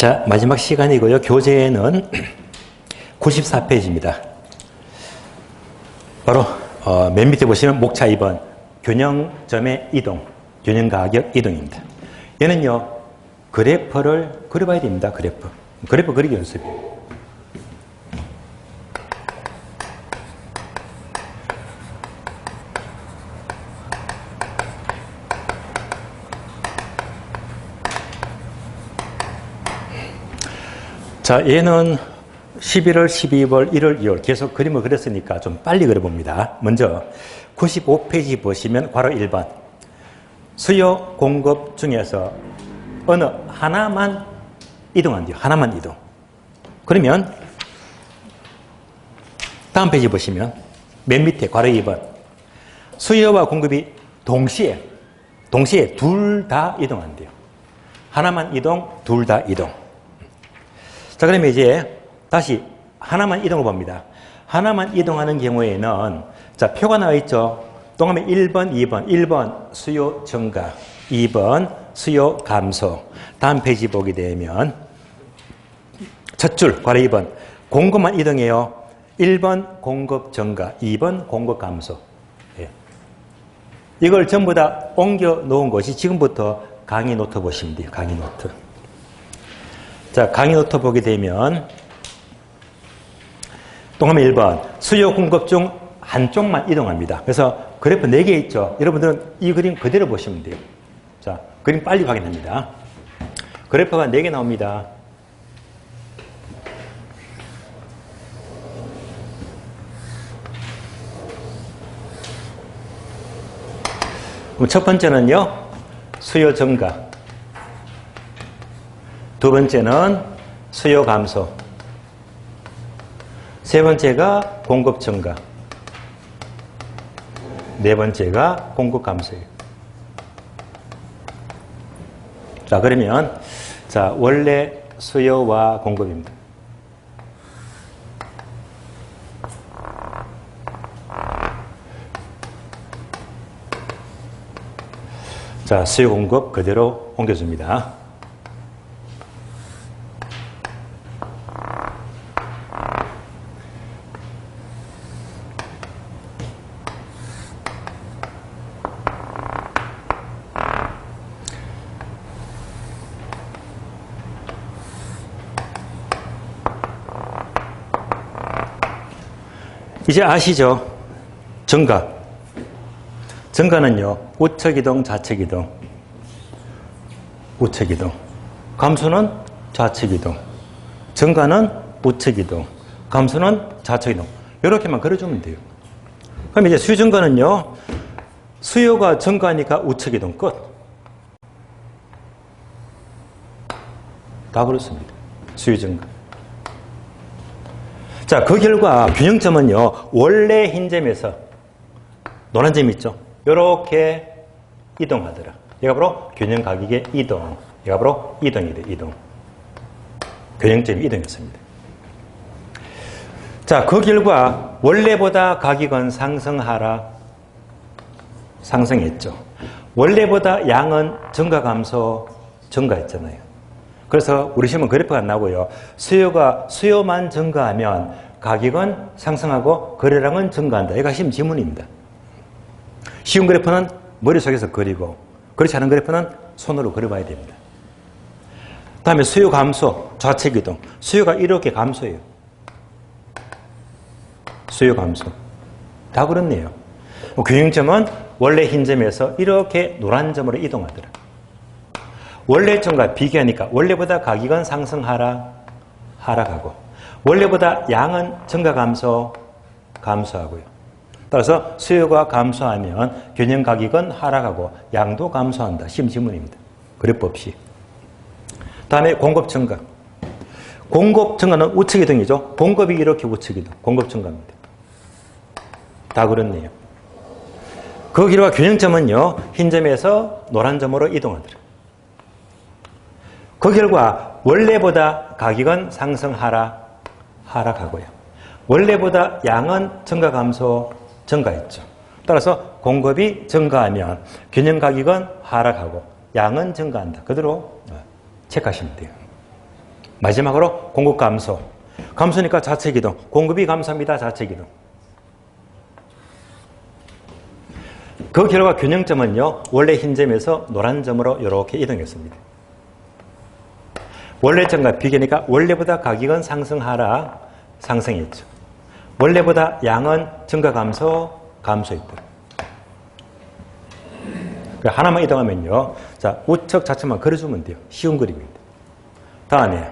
자, 마지막 시간이고요. 교재는 94페이지입니다. 바로 맨 밑에 보시면 목차 2번 균형점의 이동, 균형가격 이동입니다. 얘는요, 그래프를 그려봐야 됩니다. 그래프 그리기 연습이에요. 자, 얘는 11월, 12월, 1월, 2월 계속 그림을 그렸으니까 좀 빨리 그려봅니다. 먼저 95페이지 보시면 괄호 1번 수요 공급 중에서 어느 하나만 이동한대요. 하나만 이동. 그러면 다음 페이지 보시면 맨 밑에 괄호 2번 수요와 공급이 동시에 둘 다 이동한대요. 하나만 이동, 둘 다 이동. 자, 그러면 이제 다시 하나만 이동을 봅니다. 하나만 이동하는 경우에는 자, 표가 나와 있죠. 동그라미 1번, 2번. 1번 수요 증가, 2번 수요 감소. 다음 페이지 보게 되면 첫 줄, 괄호 2번 공급만 이동해요. 1번 공급 증가, 2번 공급 감소. 예. 이걸 전부 다 옮겨 놓은 것이 지금부터 강의 노트 보시면 돼요. 강의 노트. 자, 강의 노트 보게 되면 동그라미 1번 수요 공급 중 한쪽만 이동합니다. 그래서 그래프 4개 있죠. 여러분들은 이 그림 그대로 보시면 돼요. 자, 그림 빨리 확인합니다. 그래프가 4개 나옵니다. 그럼 첫 번째는요, 수요 증가. 두 번째는 수요 감소. 세 번째가 공급 증가. 네 번째가 공급 감소예요. 자, 그러면 자, 원래 수요와 공급입니다. 자, 수요 공급 그대로 옮겨줍니다. 이제 아시죠? 증가. 증가는요, 우측이동, 좌측이동. 우측이동. 감소는 좌측이동. 증가는 우측이동. 감소는 좌측이동. 이렇게만 그려주면 돼요. 그럼 이제 수요 증가는요, 수요가 증가하니까 우측이동 끝. 다 그렇습니다. 수요 증가. 자, 그 결과 균형점은요, 원래 흰 점에서 노란 점 있죠? 이렇게 이동하더라. 얘가 바로 균형 가격의 이동. 얘가 바로 이동이 돼, 이동. 균형점이 이동했습니다. 자, 그 결과 원래보다 가격은 상승하라. 상승했죠. 원래보다 양은 증가, 감소, 증가했잖아요. 그래서 우리 시험은 그래프가 안 나오고요. 수요만 증가하면 가격은 상승하고 거래량은 증가한다. 이가 시험 지문입니다. 쉬운 그래프는 머릿속에서 그리고 그렇지 않은 그래프는 손으로 그려봐야 됩니다. 다음에 수요 감소, 좌측 이동. 수요가 이렇게 감소해요. 수요 감소. 다 그렇네요. 균형점은 원래 흰 점에서 이렇게 노란 점으로 이동하더라. 원래 점과 비교하니까 원래보다 가격은 상승하라, 하락하고 원래보다 양은 증가, 감소, 감소하고요. 따라서 수요가 감소하면 균형 가격은 하락하고 양도 감소한다. 시험 지문입니다. 그래프 없이. 다음에 공급 증가. 공급 증가는 우측 이동이죠. 공급이 이렇게 우측 이동. 공급 증가입니다. 다 그렇네요. 그 길이와 균형점은요, 흰 점에서 노란 점으로 이동하더라. 그 결과 원래보다 가격은 상승하라, 하락하고요. 원래보다 양은 증가, 감소, 증가했죠. 따라서 공급이 증가하면 균형 가격은 하락하고 양은 증가한다. 그대로 체크하시면 돼요. 마지막으로 공급 감소. 감소니까 자체 기동. 공급이 감소합니다. 자체 기동. 그 결과 균형점은요, 원래 흰 점에서 노란 점으로 이렇게 이동했습니다. 원래 점과 비교니까 원래보다 가격은 상승하락, 상승했죠. 원래보다 양은 증가 감소, 감소했다. 하나만 이동하면요. 자, 우측 좌측만 그려주면 돼요. 쉬운 그림입니다. 다음에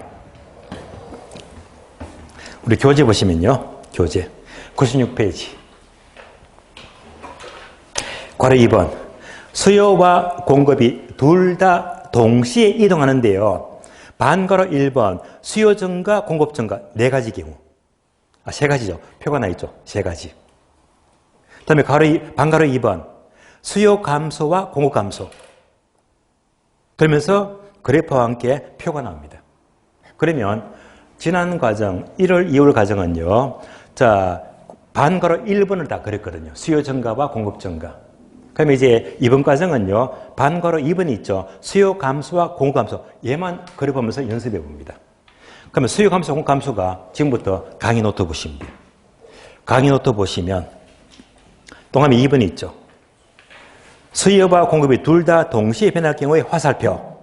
우리 교재 보시면요. 교재 96페이지. 괄호 2번. 수요와 공급이 둘 다 동시에 이동하는데요. 반괄호 1번. 수요 증가, 공급 증가. 네 가지 경우. 세 가지죠. 표가 나 있죠. 세 가지. 그 다음에 반괄호 2번. 수요 감소와 공급 감소. 그러면서 그래프와 함께 표가 나옵니다. 그러면 지난 과정, 1월, 2월 과정은요. 자, 반괄호 1번을 다 그렸거든요. 수요 증가와 공급 증가. 그러면 이제 이번 과정은요. 반괄호 2번이 있죠. 수요 감소와 공급 감소. 얘만 그려보면서 연습해 봅니다. 그러면 수요 감소, 공급 감소가 지금부터 강의 노트 보시면 돼요. 강의 노트 보시면 동그라미 2번이 있죠. 수요와 공급이 둘 다 동시에 변할 경우의 화살표.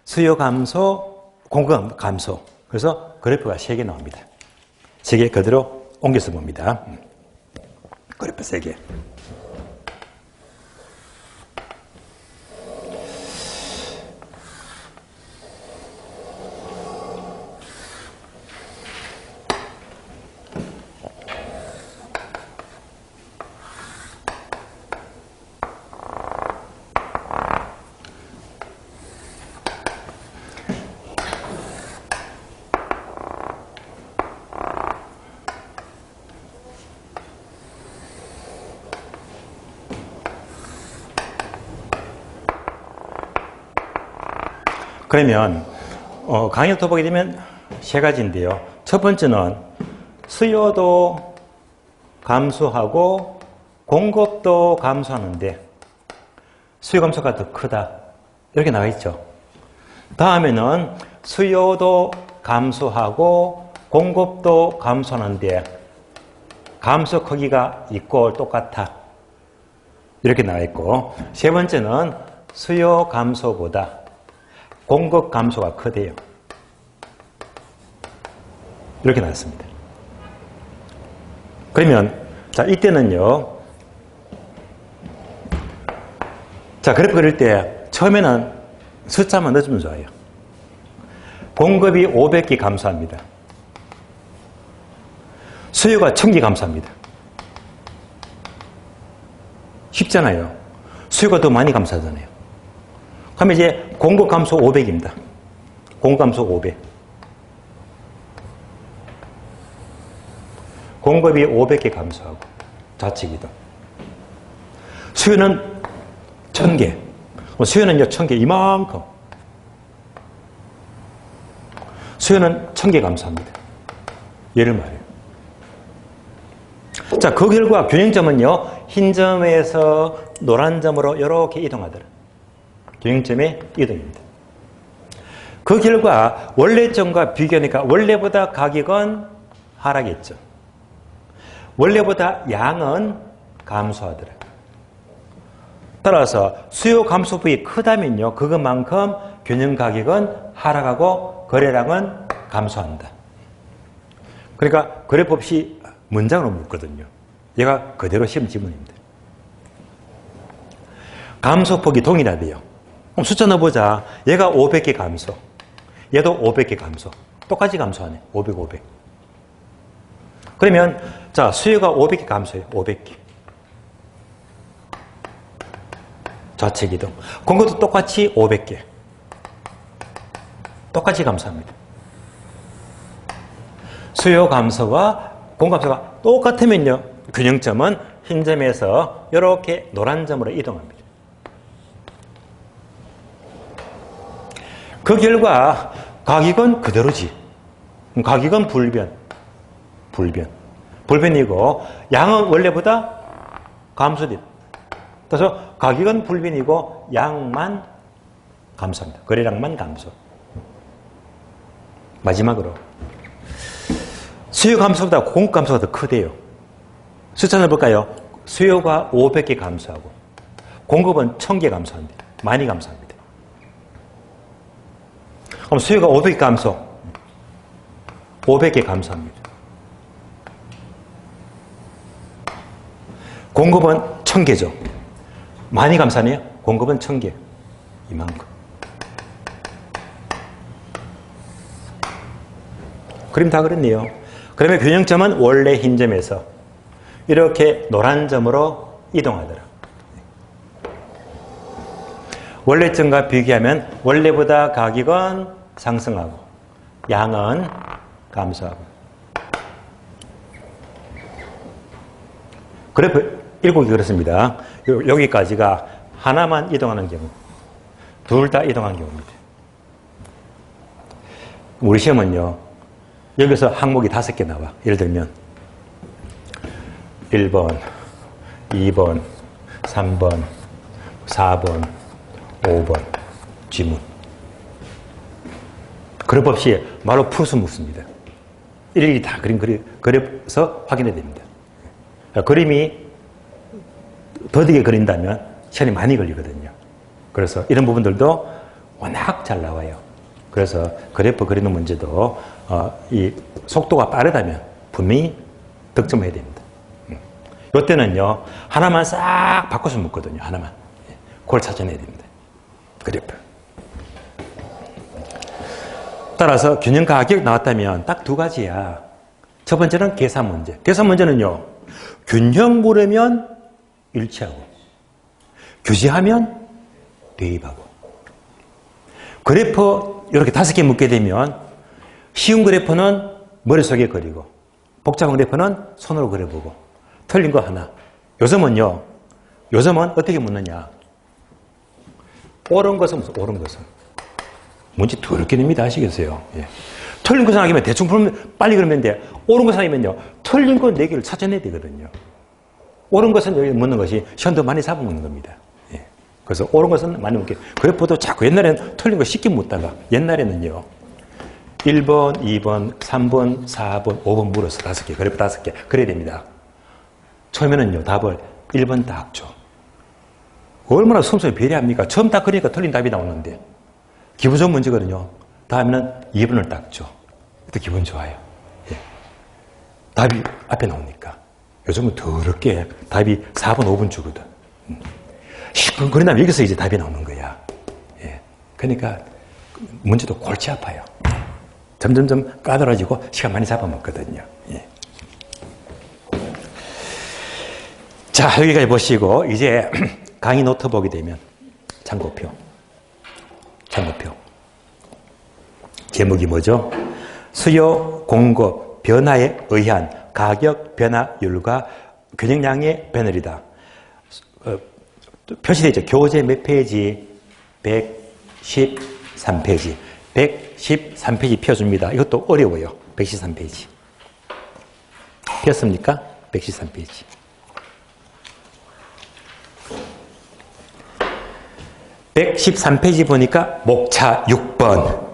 수요 감소, 공급 감소. 그래서 그래프가 3개 나옵니다. 3개 그대로 옮겨서 봅니다. 그래프 3개. 그러면 강의부터 보게 되면 3가지인데요. 첫 번째는 수요도 감소하고 공급도 감소하는데 수요 감소가 더 크다. 이렇게 나와 있죠. 다음에는 수요도 감소하고 공급도 감소하는데 감소 크기가 있고 똑같아. 이렇게 나와 있고, 세 번째는 수요 감소보다 공급 감소가 크대요. 이렇게 나왔습니다. 그러면 자, 이때는요. 자, 그래프 그릴 때 처음에는 숫자만 넣어주면 좋아요. 공급이 500개 감소합니다. 수요가 1000개 감소합니다. 쉽잖아요. 수요가 더 많이 감소하잖아요. 그러면 이제 공급 감소 500입니다. 공급 감소 500. 공급이 500개 감소하고 좌측이동. 수요는 1000개. 수요는요 1000개 이만큼. 수요는 1000개 감소합니다. 얘를 말해요. 자, 그 결과 균형점은요 흰 점에서 노란 점으로 이렇게 이동하더라. 균형점의 이동입니다. 그 결과 원래점과 비교하니까 원래보다 가격은 하락했죠. 원래보다 양은 감소하더라. 따라서 수요 감소 부위 크다면요. 그것만큼 균형 가격은 하락하고 거래량은 감소한다. 그러니까 그래프 없이 문장으로 묻거든요. 얘가 그대로 시험 지문입니다. 감소폭이 동일하대요. 그럼 숫자 넣어보자. 얘가 500개 감소. 얘도 500개 감소. 똑같이 감소하네. 500, 500. 그러면 자, 수요가 500개 감소해요. 500개. 좌측 이동. 공급도 똑같이 500개. 똑같이 감소합니다. 수요 감소와 공급 감소가 똑같으면요. 균형점은 흰 점에서 이렇게 노란 점으로 이동합니다. 그 결과 가격은 그대로지. 가격은 불변. 불변이고 양은 원래보다 감소됐다. 그래서 가격은 불변이고 양만 감소합니다. 거래량만 감소. 마지막으로 수요 감소보다 공급 감소가 더 크대요. 숫자를 볼까요? 수요가 500개 감소하고 공급은 1000개 감소한대요. 많이 감소합니다. 그럼 수요가 500개 감소, 500개 감소합니다. 공급은 1000개죠. 많이 감소하네요. 공급은 1000개. 이만큼. 그림 다 그랬네요. 그러면 균형점은 원래 흰 점에서 이렇게 노란 점으로 이동하더라. 원래 점과 비교하면 원래보다 가격은 상승하고 양은 감소하고. 그래프 일곡이 그렇습니다. 여기까지가 하나만 이동하는 경우, 둘 다 이동하는 경우입니다. 우리 시험은요, 여기서 항목이 5개 나와. 예를 들면 1번, 2번, 3번, 4번, 5번 지문. 그래프 없이 말로 풀어서 묻습니다. 일일이 다 그려서 확인해야 됩니다. 그림이 더디게 그린다면 시간이 많이 걸리거든요. 그래서 이런 부분들도 워낙 잘 나와요. 그래서 그래프 그리는 문제도 이 속도가 빠르다면 분명히 득점해야 됩니다. 이때는요 하나만 싹 바꿔서 묻거든요. 하나만. 그걸 찾아내야 됩니다. 그래프. 따라서 균형 가격 나왔다면 딱 2가지야. 첫 번째는 계산 문제. 계산 문제는요 균형 보려면 일치하고 교지하면 대입하고. 그래프 이렇게 5개 묶게 되면 쉬운 그래프는 머릿속에 그리고 복잡한 그래프는 손으로 그려보고 틀린 거 하나. 요즘은 어떻게 묻느냐. 옳은 것은 무슨 옳은 것은. 문제 더럽게 냅니다. 아시겠어요? 예. 틀린 것은 아니면 대충 풀면 빨리 그러면 돼. 옳은 것은 아니면요. 틀린 거 4개를 찾아내야 되거든요. 옳은 것은 여기 묻는 것이 시험도 많이 잡아먹는 겁니다. 예. 그래서 옳은 것은 많이 묻게. 그래프도 자꾸 옛날에는 틀린 거 쉽게 묻다가 옛날에는요. 1번, 2번, 3번, 4번, 5번 물어서 5개. 그래프 5개. 그래야 됩니다. 처음에는요. 답을 1번 딱 줘. 얼마나 순서에 배려합니까? 처음 딱 그러니까 틀린 답이 나오는데. 기분 좋은 문제거든요. 다음에는 2번을 딱 줘. 또 기분 좋아요. 예. 답이 앞에 나오니까. 요즘은 더럽게 답이 4번, 5번 주거든. 그런 다음에 여기서 이제 답이 나오는 거야. 예. 그러니까 문제도 골치 아파요. 점점점 까다로워지고 시간 많이 잡아먹거든요. 예. 자, 여기까지 보시고 이제 강의 노트 보게 되면 참고표. 제목이 뭐죠? 수요, 공급, 변화에 의한 가격 변화율과 균형량의 변화이다. 표시되어 있죠. 교재 몇 페이지? 113페이지. 113페이지 펴줍니다. 이것도 어려워요. 113페이지. 폈습니까? 113페이지. (113페이지) 보니까 목차 6번.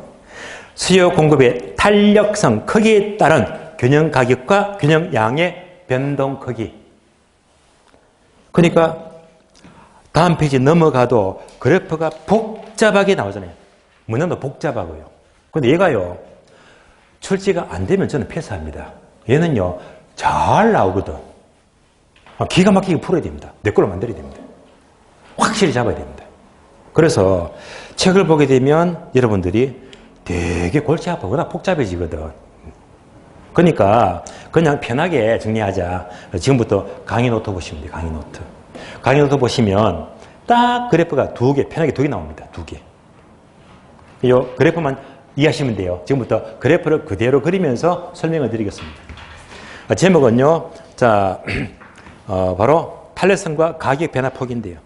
수요 공급의 탄력성 크기에 따른 균형 가격과 균형 양의 변동 크기. 그러니까 다음 페이지 넘어가도 그래프가 복잡하게 나오잖아요. 문제도 복잡하고요. 근데 얘가요, 출제가 안 되면 저는 패스합니다. 얘는요, 잘 나오거든. 기가 막히게 풀어야 됩니다. 내 걸로 만들어야 됩니다. 확실히 잡아야 됩니다. 그래서 책을 보게 되면 여러분들이 되게 골치 아파. 워낙 복잡해지거든. 그러니까 그냥 편하게 정리하자. 지금부터 강의 노트 보시면 돼요. 강의 노트. 강의 노트 보시면 딱 그래프가 2개, 편하게 2개 나옵니다. 2개. 이 그래프만 이해하시면 돼요. 지금부터 그래프를 그대로 그리면서 설명을 드리겠습니다. 제목은요. 자, 바로 탄력성과 가격 변화 폭인데요.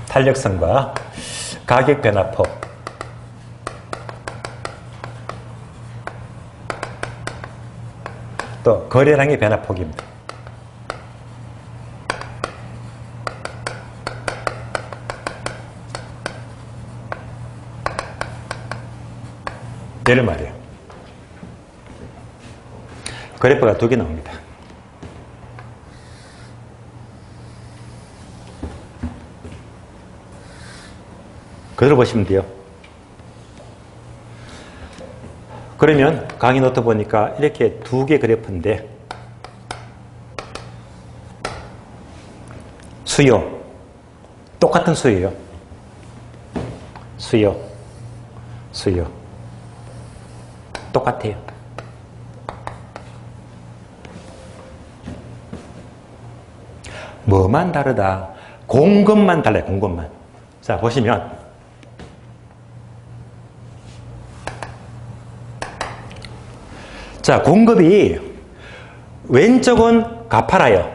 탄력성과 가격 변화폭. 또 거래량의 변화폭입니다. 얘를 말해요. 그래프가 두 개 나옵니다. 그대로 보시면 돼요. 그러면 강의 노트 보니까 이렇게 두 개 그래프인데 수요 똑같은 수예요. 수요 똑같아요. 뭐만 다르다? 공급만 달라요. 공급만. 자, 보시면 자, 공급이 왼쪽은 가파라요.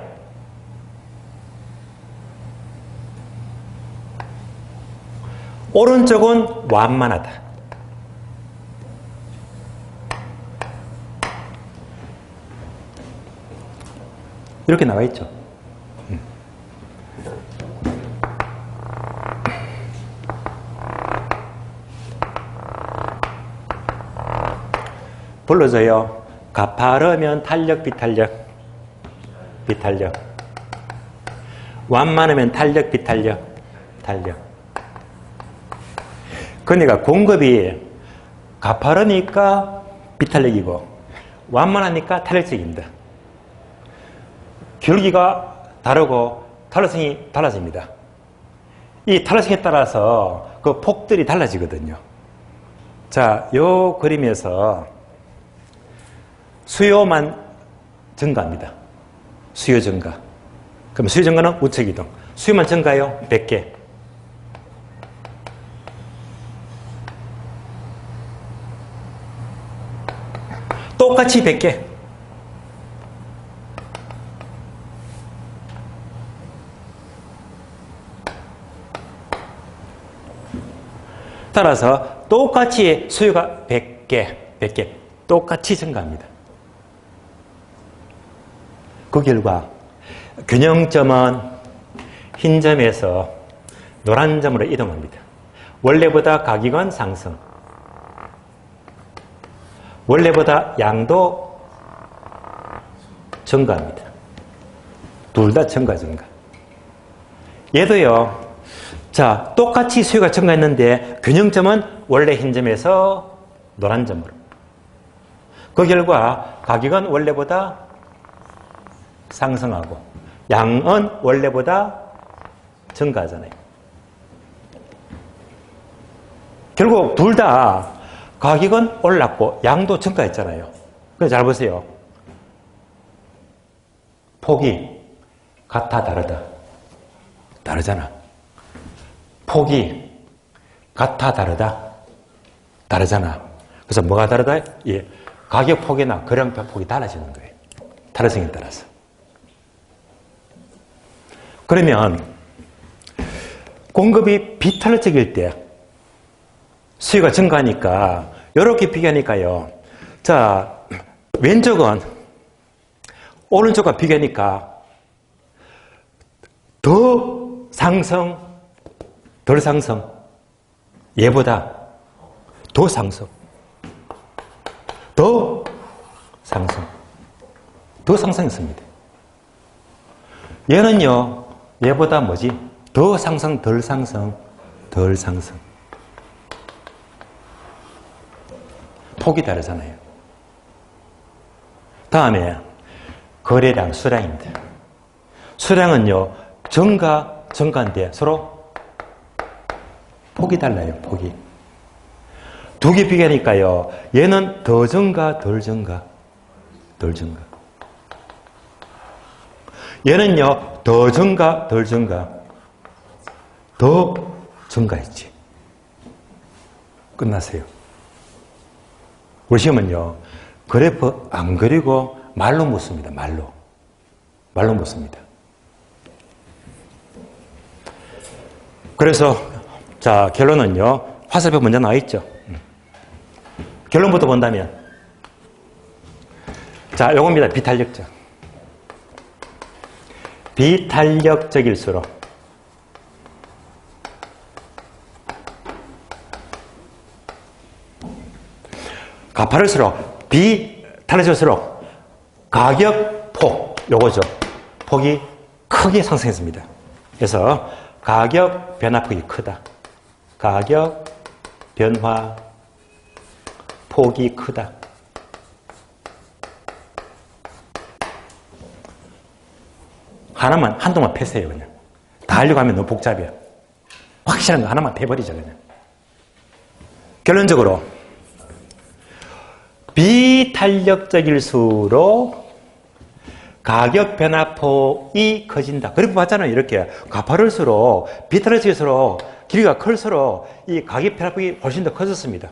오른쪽은 완만하다. 이렇게 나와 있죠. 불러줘요. 가파르면 탄력, 비탄력. 비탄력. 완만하면 탄력, 비탄력. 탄력. 그러니까 공급이 가파르니까 비탄력이고 완만하니까 탄력적입니다. 결기가 다르고 탄력성이 달라집니다. 이 탄력성에 따라서 그 폭들이 달라지거든요. 자, 요 그림에서 수요만 증가합니다. 수요 증가. 그럼 수요 증가는 우측 이동. 수요만 증가요? 100개. 똑같이 100개. 따라서 똑같이 수요가 100개 똑같이 증가합니다. 그 결과 균형점은 흰 점에서 노란 점으로 이동합니다. 원래보다 가격은 상승. 원래보다 양도 증가합니다. 둘 다 증가. 얘도요. 자, 똑같이 수요가 증가했는데 균형점은 원래 흰 점에서 노란 점으로. 그 결과 가격은 원래보다 상승하고 양은 원래보다 증가하잖아요. 결국 둘 다 가격은 올랐고 양도 증가했잖아요. 그래서 잘 보세요. 폭이 같아 다르다. 다르잖아. 폭이 같아 다르다. 다르잖아. 그래서 뭐가 다르다? 예, 가격 폭이나 거래량 폭이 달라지는 거예요. 탄력성에 따라서. 그러면 공급이 비탄력적일 때 수요가 증가하니까 이렇게 비교하니까요. 자, 왼쪽은 오른쪽과 비교하니까 더 상승, 덜 상승. 얘보다 더 상승. 더 상승. 더 상승했습니다. 얘는요. 얘보다 뭐지? 더 상승, 덜 상승, 덜 상승. 폭이 다르잖아요. 다음에 거래량, 수량입니다. 수량은요. 증가인데 서로 폭이 달라요. 폭이. 두 개 비교하니까요. 얘는 더 증가, 덜 증가, 덜 증가. 얘는요. 더 증가, 덜 증가. 더 증가했지. 끝났어요. 우리 시험은요. 그래프 안 그리고 말로 묻습니다. 말로 묻습니다. 그래서 자, 결론은요. 화살표 먼저 나와 있죠. 결론부터 본다면 자, 요겁니다. 비탄력적. 비탄력적일수록 가파를수록 비탄력적일수록 가격 폭 요거죠. 폭이 크게 상승했습니다. 그래서 가격 변화폭이 크다. 가격 변화 폭이 크다. 하나만 한동안 패세요. 그냥 다 하려고 하면 너무 복잡해요. 확실한 거 하나만 패버리자 그냥. 결론적으로 비탄력적일수록 가격 변화폭이 커진다. 그리고 봤잖아요. 이렇게 가파를수록 비탄력적일수록 길이가 클수록 이 가격 변화폭이 훨씬 더 커졌습니다.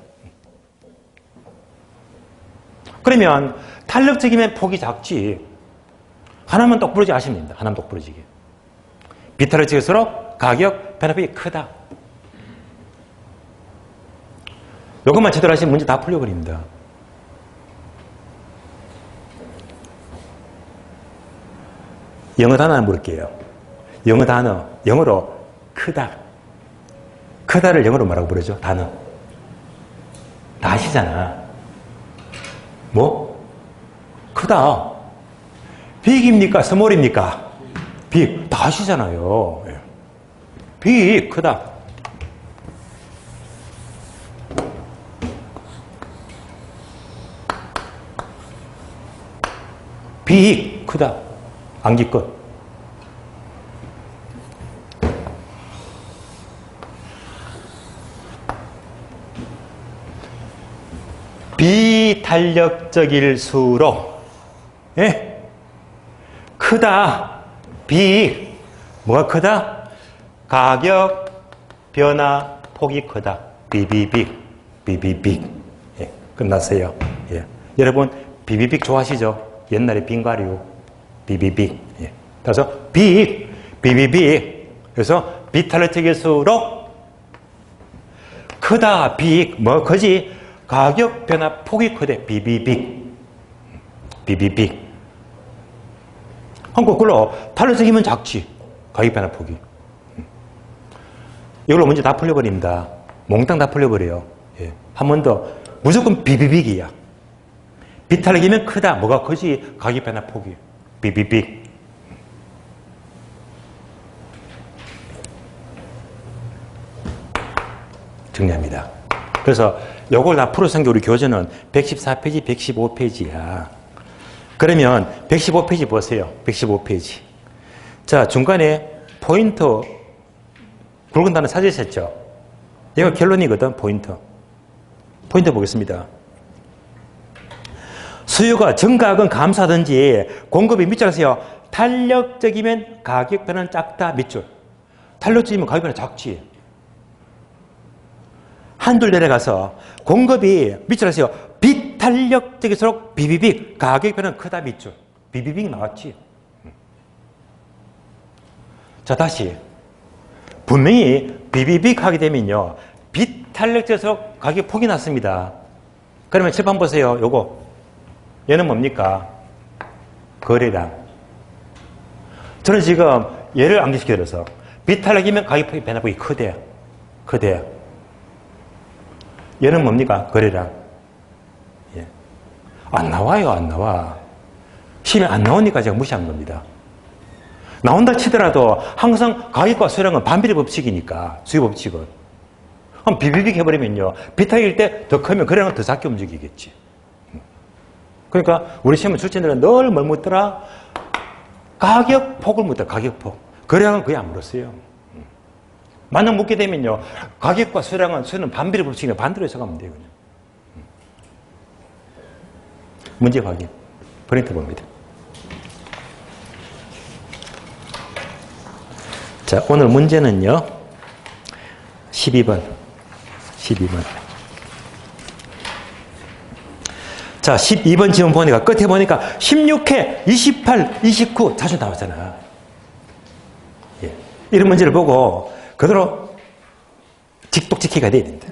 그러면 탄력적이면 폭이 작지. 하나만 똑부러지게 하시면 됩니다. 하나만 똑부러지게. 비탄력적일수록 가격 변화폭이 크다. 이것만 제대로 하시면 문제 다 풀려버립니다. 영어 단어 하나 물을게요. 영어 단어, 영어로 크다. 크다를 영어로 뭐라고 부르죠? 단어. 다 아시잖아. 뭐? 크다. 빅입니까? 스몰입니까? 빅. 다 아시잖아요. 빅, 크다. 빅, 크다. 암기껏. 비탄력적일수록 예? 크다. 빅. 뭐가 크다? 가격 변화 폭이 크다. 비비빅. 비비빅. 예, 끝났어요. 예. 여러분 비비빅 좋아하시죠? 옛날에 빙과류. 비비빅. 예. 따라서 빅. 비비빅. 그래서 비탄력적일수록 크다. 빅. 뭐 크지? 가격 변화 폭이 크대. 비비빅. 비비빅. 거꾸로 탄력적이면 작지. 가격 변화 폭이. 이걸로 문제 다 풀려버립니다. 몽땅 다 풀려버려요. 예. 한 번 더. 무조건 비비빅이야. 비탄력이면 크다. 뭐가 크지? 가격 변화 폭이. 비비빅. 정리합니다. 그래서 요걸 다 풀어서 우리 교재는 114페이지, 115페이지야. 그러면 115페이지 보세요. 115페이지. 자, 중간에 포인트 굵은 단어 찾으셨죠? 얘가 결론이거든, 포인트. 포인트 보겠습니다. 수요가 증가하건 감소하든지 공급이 밑줄하세요. 탄력적이면 가격 변화는 작다, 밑줄. 탄력적이면 가격 변화는 작지. 한줄 내려가서 공급이 밑줄하세요. 비탄력적일수록 비비빅. 가격 변화는 크다, 밑줄. 비비빅 나왔지. 자, 다시. 분명히 비비빅 하게 되면요. 비탄력적일수록 가격 폭이 났습니다. 그러면 칠판 보세요. 요거. 얘는 뭡니까? 거래량. 저는 지금 얘를 암기시켜드려서 비탄력이면 가격 변화폭이 크대요. 크대요. 얘는 뭡니까? 거래량. 예. 안 나와요, 안 나와. 시험에 안 나오니까 제가 무시한 겁니다. 나온다 치더라도 항상 가격과 수량은 반비례 법칙이니까, 수요 법칙은. 그럼 비비빅 해버리면요. 비탄일 때 더 크면 거래량은 더 작게 움직이겠지. 그러니까 우리 시험 출제들은 늘 뭘 묻더라? 가격 폭을 묻더라, 가격 폭. 거래량은 거의 안 물었어요. 만약 묻게 되면요. 가격과 수는 반비례 법칙이니까 반대로 해석하면 돼요, 그냥. 문제 확인. 프린트 봅니다. 자, 오늘 문제는요. 12번. 자, 12번 지문 보니까 끝에 보니까 16회, 28, 29 자주 나오잖아. 예. 이런 문제를 보고 그대로 직독직해가 돼야 된다.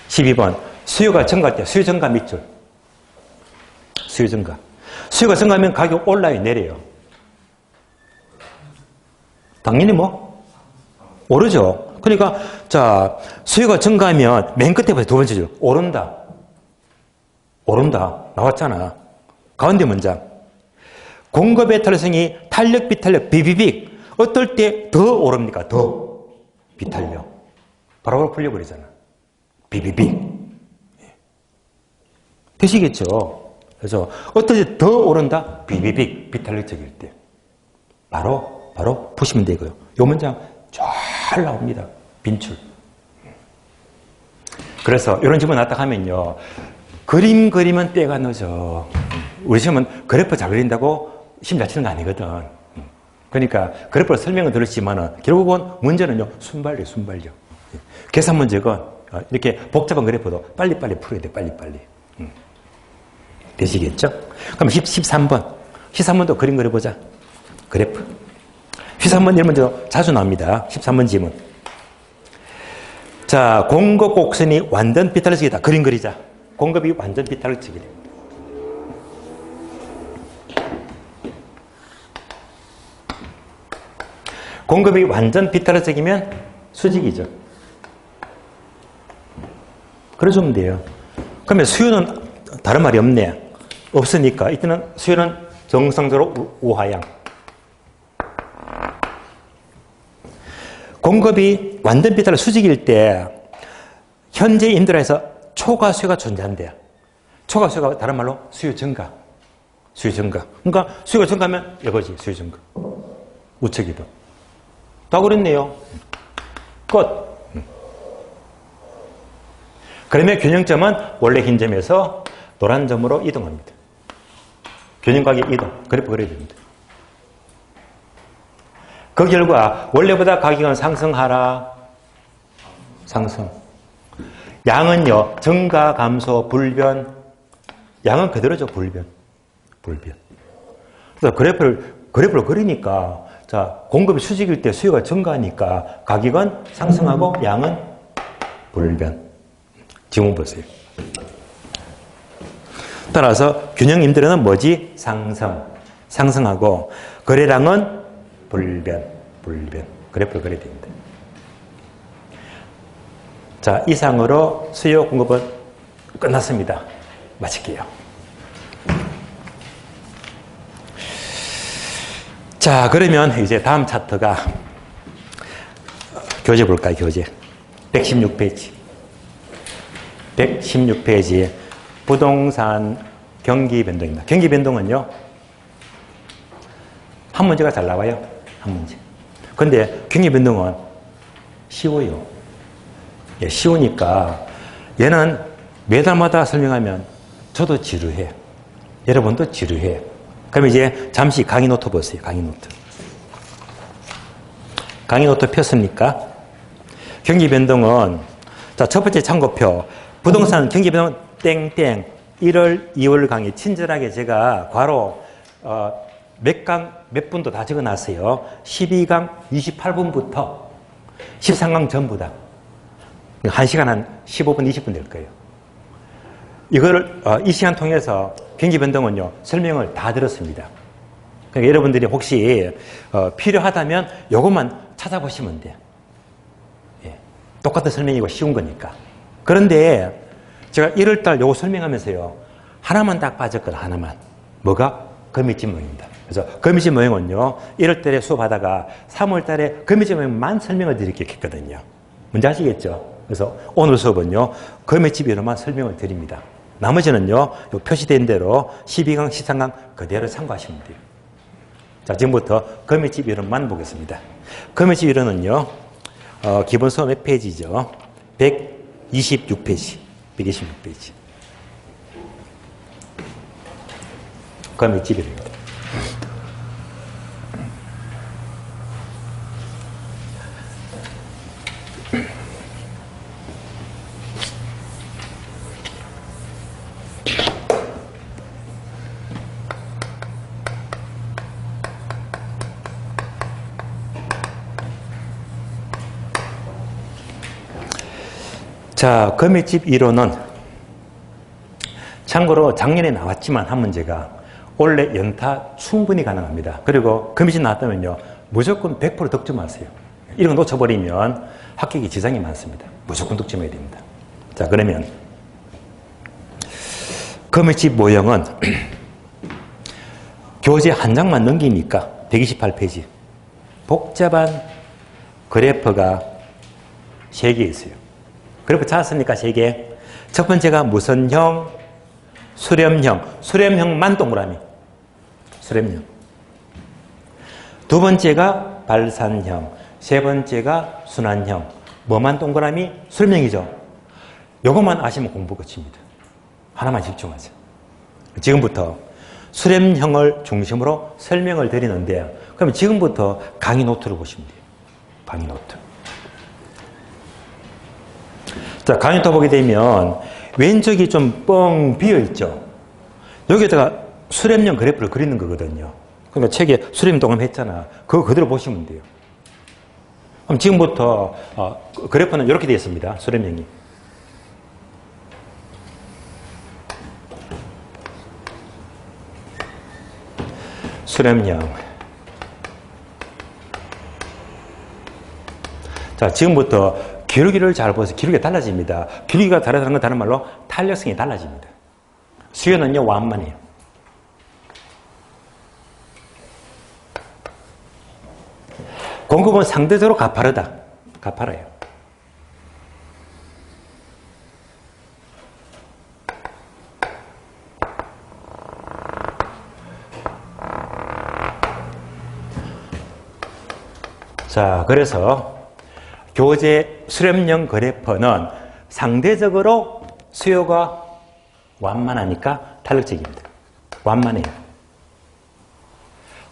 12번. 수요가 증가할 때 수요 증가 밑줄. 수요 증가. 수요가 증가하면 가격 올라요, 내려요? 당연히 뭐? 오르죠. 그러니까 자, 수요가 증가하면 맨 끝에 보세요. 두 번째 줄. 오른다. 오른다. 나왔잖아. 가운데 문장. 공급의 탄력성이 탄력, 비탄력, 비비빅. 어떨 때 더 오릅니까? 더. 비탄력. 바로바로 풀려버리잖아. 비비빅. 되시겠죠? 그래서 어떨 때 더 오른다? 비비빅. 비탄력적일 때. 바로 푸시면 되고요. 요 문장 잘 나옵니다. 빈출. 그래서 이런 질문 나딱 하면요. 그림 그리면 때가 늦어. 우리 시험은 그래프 잘 그린다고 시험 잘 치는 거 아니거든. 그러니까 그래프로 설명은 들으시지만 결국은 문제는요. 순발력. 계산 문제건 이렇게 복잡한 그래프도 빨리빨리 풀어야 돼. 빨리빨리. 되시겠죠? 그럼 13번. 13번도 그림 그려보자. 그래프. 13번 이런 문제도 자주 나옵니다. 13번 지문. 자, 공급 곡선이 완전 비탄력적이다. 그림 그리자. 공급이 완전 비탄력적이래. 공급이 완전 비탄력적이면 수직이죠. 그래주면 돼요. 그러면 수요는 다른 말이 없네. 없으니까 이때는 수요는 정상적으로 우하향. 공급이 완전 비탄력 수직일 때 현재 인도라에서 초과수요가 존재한대요. 초과수요가 다른 말로 수요 증가. 그러니까 수요가 증가하면 이거지. 수요 증가. 우측이도. 다 그랬네요. 끝. 그러면 균형점은 원래 흰 점에서 노란 점으로 이동합니다. 균형각의 이동. 그래프 그려야 됩니다. 그 결과 원래보다 가격은 상승하라. 상승. 양은요. 증가, 감소, 불변. 양은 그대로죠. 불변. 그래서 그래프를 그리니까 자, 공급이 수직일 때 수요가 증가하니까 가격은 상승하고 양은 불변. 지문 보세요. 따라서 균형 임대료는 뭐지? 상승하고 거래량은 불변. 그래프를 그려야 됩니다. 자, 이상으로 수요 공급은 끝났습니다. 마칠게요. 자, 그러면 이제 다음 차트가 교재 볼까요? 교재 116페이지 116페이지에 부동산 경기 변동입니다. 경기 변동은요 한 문제가 잘 나와요. 한 문제. 근데 경기 변동은 쉬워요. 예, 쉬우니까 얘는 매달마다 설명하면 저도 지루해. 여러분도 지루해. 그럼 이제 잠시 강의 노트 보세요. 강의 노트 폈습니까? 경기 변동은 자, 첫 번째 참고표. 부동산 경기 변동 땡땡 1월 2월 강의 친절하게 제가 괄호 몇 분도 다 적어놨어요. 12강 28분부터 13강 전부 다. 1시간 한 15분 20분 될 거예요. 이거를 이 시간 통해서 경기 변동은요 설명을 다 들었습니다. 그러니까 여러분들이 혹시 필요하다면 이것만 찾아보시면 돼요. 예, 똑같은 설명이고 쉬운 거니까. 그런데 제가 1월달 요거 설명하면서요 하나만 딱 빠졌거든. 하나만. 뭐가? 거미집 모형입니다. 그래서 거미집 모형은요 1월달에 수업하다가 3월달에 거미집 모형만 설명을 드릴게요 했거든요. 뭔지 아시겠죠? 그래서 오늘 수업은요 거미집 이론만 설명을 드립니다. 나머지는요 표시된 대로 12강, 13강 그대로 참고하시면 돼요. 자, 지금부터 거미집 이론만 보겠습니다. 거미집 이론은요 기본 수업 몇 페이지죠? 126페이지. 거미집 이론입니다. 자, 거미집 이론은 참고로 작년에 나왔지만 한 문제가 올해 연타 충분히 가능합니다. 그리고 거미집 나왔다면요 무조건 100% 득점하세요. 이런 거 놓쳐버리면 합격에 지장이 많습니다. 무조건 득점해야 됩니다. 자, 그러면 거미집 모형은 교재 한 장만 넘기니까 128페이지. 복잡한 그래프가 3개 있어요. 그래프 찾았으니까 3개. 첫 번째가 무선형, 수렴형, 수렴형만 동그라미. 수렴형. 두 번째가 발산형, 세 번째가 순환형. 뭐만 동그라미? 수렴형이죠. 요것만 아시면 공부 끝입니다. 하나만 집중하세요. 지금부터 수렴형을 중심으로 설명을 드리는데, 그럼 지금부터 강의 노트를 보시면 돼요. 강의 노트. 자, 강의 노트 보게 되면 왼쪽이 좀 뻥 비어 있죠. 여기다가 수렴형 그래프를 그리는 거거든요. 그러니까 책에 수렴 동그라미 그거 그대로 보시면 돼요. 그럼 지금부터 그래프는 이렇게 되어 있습니다. 수렴형이. 수렴형. 자, 지금부터 기울기를 잘 보세요. 기울기가 달라집니다. 기울기가 다르다는 건 다른 말로 탄력성이 달라집니다. 수요는요, 완만해요. 공급은 상대적으로 가파르다. 가파라요. 자, 그래서 교재 수렴형 그래프는 상대적으로 수요가 완만하니까 탄력적입니다. 완만해요.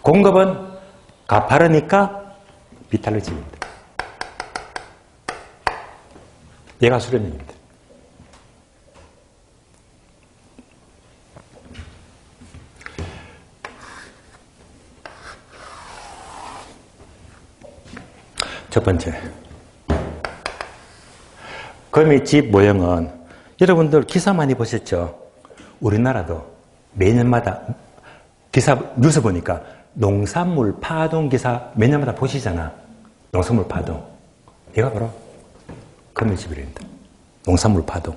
공급은 가파르니까 비탄력적입니다. 얘가 수렴형입니다. 첫 번째. 거미집 모형은 여러분들 기사 많이 보셨죠? 우리나라도 매년마다 기사 뉴스 보니까 농산물 파동 기사 매년마다 보시잖아. 농산물 파동. 얘가 바로 거미집이랍니다. 농산물 파동.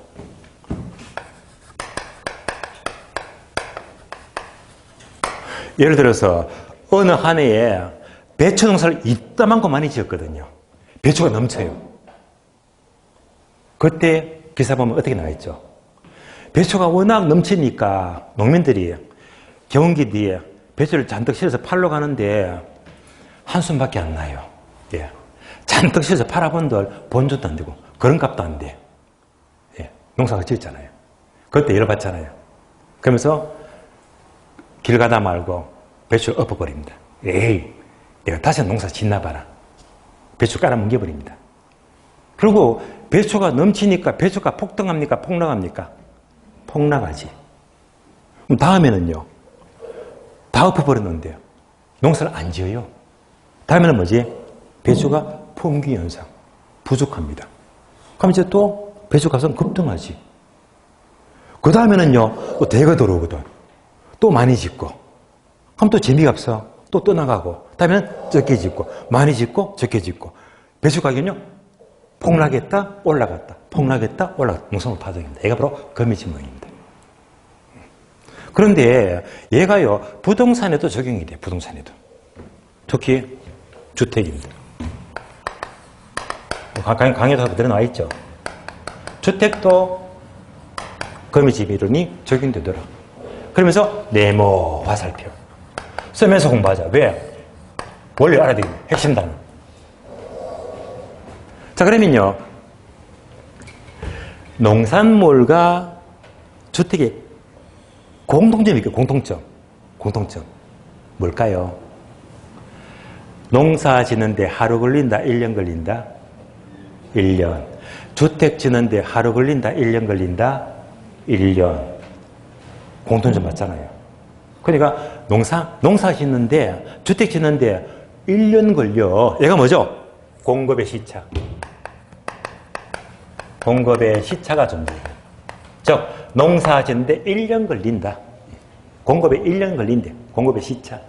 예를 들어서 어느 한 해에 배추 농사를 이따만큼 많이 지었거든요. 배추가 넘쳐요. 그때 기사 보면 어떻게 나와있죠? 배추가 워낙 넘치니까 농민들이 경운기 뒤에 배추를 잔뜩 실어서 팔러 가는데 한숨밖에 안 나요. 예. 잔뜩 실어서 팔아본들 본전도 안 되고 그런 값도 안 돼. 예. 농사가 지었잖아요. 그때 열받잖아요. 그러면서 길 가다 말고 배추를 엎어버립니다. 에이, 내가 다시 농사 짓나 봐라. 배추 깔아 뭉개버립니다. 그리고 배추가 넘치니까 배추가 폭등합니까? 폭락합니까? 폭락하지. 그럼 다음에는요. 다 엎어버렸는데요. 농사를 안 지어요. 다음에는 뭐지? 배추가 품귀 현상. 부족합니다. 그럼 이제 또 배추값은 급등하지. 그 다음에는요. 또 대거 들어오거든. 또 많이 짓고. 그럼 또 재미가 없어. 또 떠나가고. 다음에는 적게 짓고. 많이 짓고 적게 짓고. 배추 가격은요. 폭락했다, 올라갔다. 폭락했다, 올라갔다. 농산물 파동입니다. 얘가 바로 거미집 모형입니다. 그런데 얘가요, 부동산에도 적용이 돼요. 부동산에도. 특히 주택입니다. 강의도 그대로 나와 있죠. 주택도 거미집 이론이 적용되더라. 그러면서 네모 화살표. 쓰면서 공부하자. 왜? 원리 알아야 되겠네. 핵심 단어. 자, 그러면요. 농산물과 주택의 공통점이 있고, 공통점. 뭘까요? 농사 짓는데 하루 걸린다, 1년 걸린다? 1년. 주택 짓는데 하루 걸린다, 1년 걸린다? 1년. 공통점 맞잖아요. 그러니까 농사 짓는데, 주택 짓는데 1년 걸려. 얘가 뭐죠? 공급의 시차. 공급의 시차가 존재해요. 즉, 농사 짓는데 1년 걸린다. 공급에 1년 걸린대. 공급의 시차.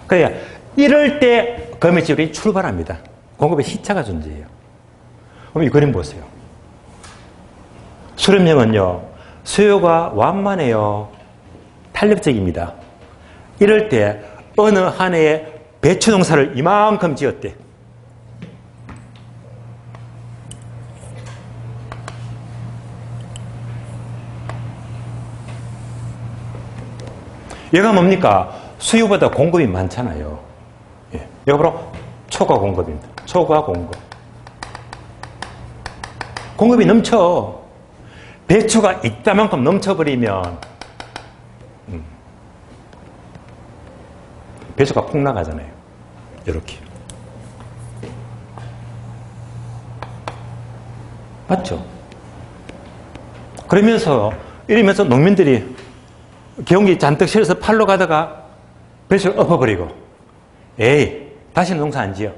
그러니까 이럴 때 거미집이 출발합니다. 공급의 시차가 존재해요. 그럼 이 그림 보세요. 수렴형은요, 수요가 완만해요. 탄력적입니다. 이럴 때 어느 한 해에 배추 농사를 이만큼 지었대. 얘가 뭡니까? 수요보다 공급이 많잖아요. 예. 얘가 바로 초과 공급입니다. 초과 공급. 공급이 넘쳐. 배추가 이따만큼 넘쳐버리면 배추가 폭락하잖아요. 이렇게. 맞죠? 이러면서 농민들이 경기 잔뜩 실어서 팔러 가다가 배추를 엎어버리고, 에이, 다시는 농사 안 지어.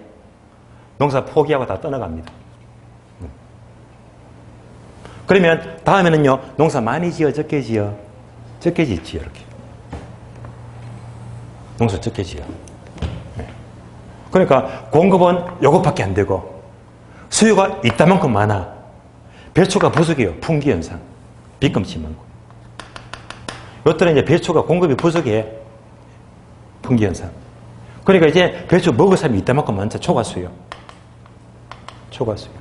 농사 포기하고 다 떠나갑니다. 그러면 다음에는요, 농사 많이 지어, 적게 지어? 적게 짓지, 이렇게. 농사 적게 지어. 그러니까 공급은 요것밖에 안 되고, 수요가 이따만큼 많아. 배추가 부족해요. 풍기 현상. 비금치 많고. 이것들은 이제 배추가 공급이 부족해. 풍기 현상. 그러니까 이제 배추 먹을 사람이 이따만큼 많죠. 초과수요. 초과수요.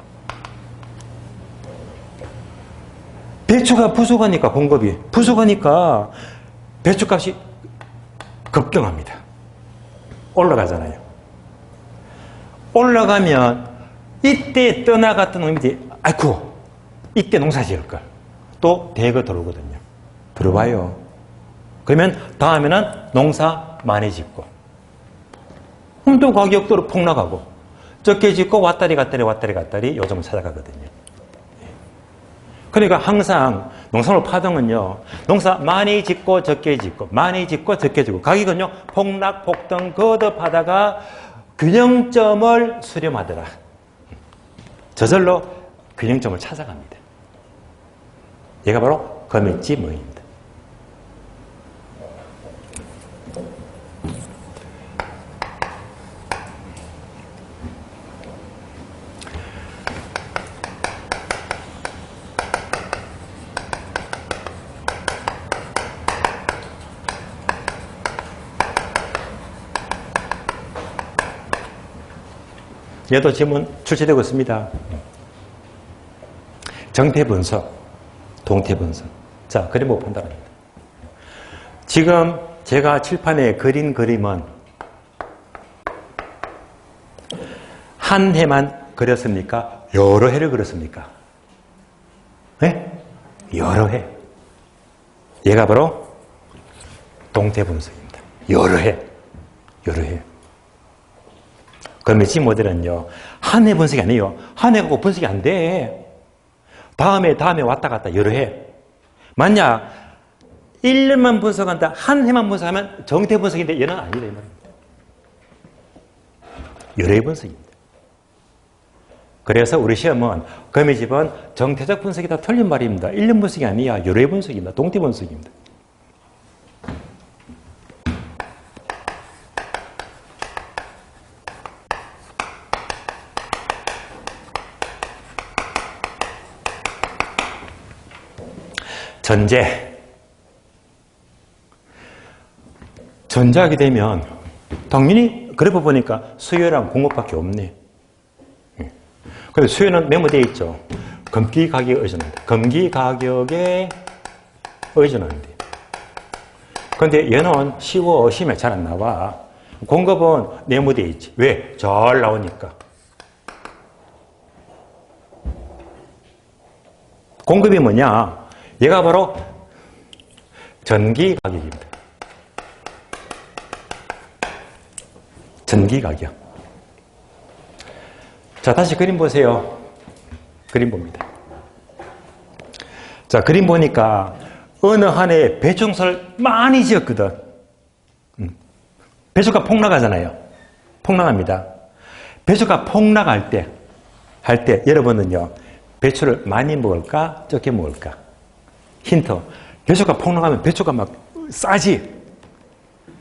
배추가 부족하니까 공급이 부족하니까 배추값이 급등합니다. 올라가잖아요. 올라가면 이때 떠나갔던 놈들이 아이쿠 이때 농사 지을걸. 또 대거 들어오거든요. 들어와요. 그러면 다음에는 농사 많이 짓고 또 가격도 폭락하고 적게 짓고 왔다리 갔다리 요즘은 찾아가거든요. 그러니까 항상 농산물 파동은요, 농사 많이 짓고 적게 짓고 많이 짓고 적게 짓고 가격은요 폭락 폭등 거듭하다가 균형점을 수렴하더라. 저절로 균형점을 찾아갑니다. 얘가 바로 거미지 모입니다. 얘도 지문 출시되고 있습니다. 정태분석, 동태분석. 자, 그림 보고 판단합니다. 지금 제가 칠판에 그린 그림은 한 해만 그렸습니까? 여러 해를 그렸습니까? 네? 여러 해. 얘가 바로 동태분석입니다. 여러 해. 여러 해. 그러면 지 모델은요, 한 해 분석이 아니에요. 한 해 갖고 분석이 안 돼. 다음에 왔다 갔다 여러 해. 만약 1년만 분석한다, 한 해만 분석하면 정태 분석인데 얘는 아니다 이 말입니다. 여러 해 분석입니다. 그래서 우리 시험은 거미집은 정태적 분석이다 틀린 말입니다. 1년 분석이 아니야. 여러 해 분석입니다. 동태 분석입니다. 전제하게 되면 당연히 그래프 보니까 수요랑 공급밖에 없네. 근데 수요는 메모되어 있죠. 금기 가격에 의존한다. 금기 가격에 의존한대. 근데 얘는 쉬워, 심해 잘 안 나와. 공급은 메모되어 있지. 왜? 잘 나오니까. 공급이 뭐냐? 얘가 바로 전기 가격입니다. 전기 가격. 자, 다시 그림 보세요. 그림 봅니다. 자, 그림 보니까 어느 한 해에 배추농사를 많이 지었거든. 배추가 폭락하잖아요. 폭락합니다. 배추가 폭락할 때, 여러분은요, 배추를 많이 먹을까? 적게 먹을까? 힌트. 배추가 폭락하면 배추가 막 싸지.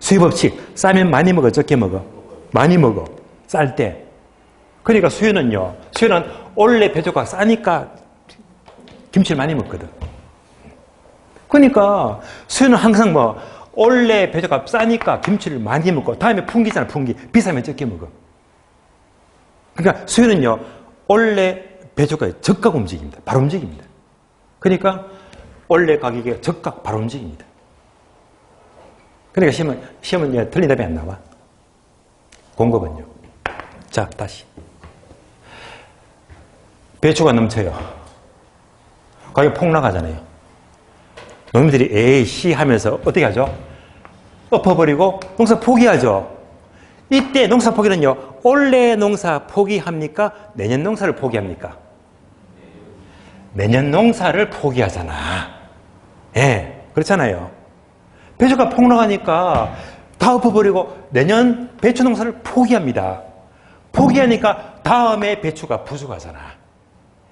수입업칙. 싸면 많이 먹어, 적게 먹어? 많이 먹어. 쌀 때. 그러니까 수요는 원래 배추가 싸니까 김치를 많이 먹거든. 그러니까 수요는 항상 뭐 원래 배추가 싸니까 김치를 많이 먹고 다음에 풍기잖아. 풍기. 비싸면 적게 먹어. 그러니까 수요는요. 원래 배추가 적각 움직입니다. 바로 움직입니다. 그러니까 원래 가격에 적각 바로 움직입니다. 그러니까 시험은 틀린 답이 안 나와. 공급은요. 자, 다시. 배추가 넘쳐요. 가격 폭락하잖아요. 농민들이 에이씨 하면서 어떻게 하죠? 엎어버리고 농사 포기하죠. 이때 농사 포기는요. 올해 농사 포기합니까? 내년 농사를 포기합니까? 내년 농사를 포기하잖아. 예, 그렇잖아요. 배추가 폭락하니까 다 엎어버리고 내년 배추 농사를 포기합니다. 포기하니까 다음에 배추가 부족하잖아.